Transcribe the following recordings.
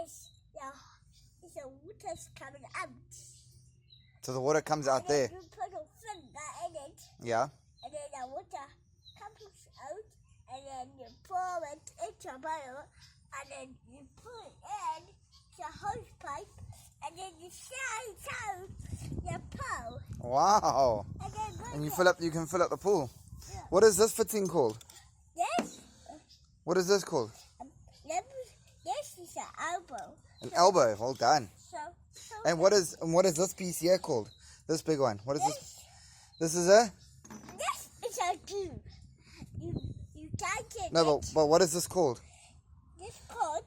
is the water's coming out. So the water comes out there. You put a finger in it. Yeah. And then the water comes out. And then you pour it into a bottle. And then you put it in the hose pipe. And then you shine out your pool. Wow. And you can fill up the pool. Yeah. What is this fitting called? This? What is this called? This is an elbow. An elbow. Well done. So And what is this piece here called? This big one. What is this? This is a? This is a glue. You take it. No, but what is this called? This cord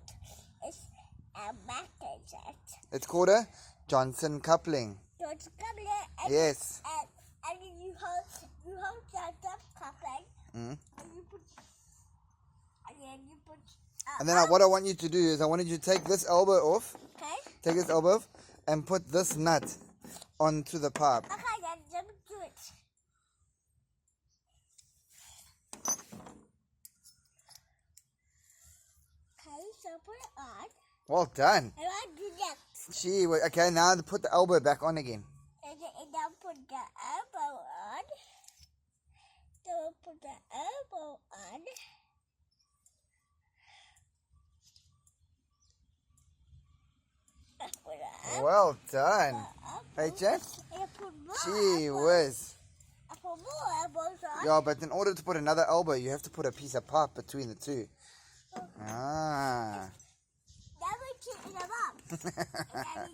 is a magnet. It's called a Johnson coupling. So it's coming in, Yes. And then you hold the coupling. Mm. And you put. And then what I want you to do is I want you to take this elbow off. Okay. Take this elbow off and put this nut onto the pipe. Okay, then let me do it. Okay, so put it on. Well done. And I do that. Gee, okay, now put the elbow back on again. And then put the elbow on. Then put the elbow on. Well done. Hey, Jeff? Gee whiz. I put more elbows on. Yeah, but in order to put another elbow, you have to put a piece of pipe between the two. Ah. Now we keep it up.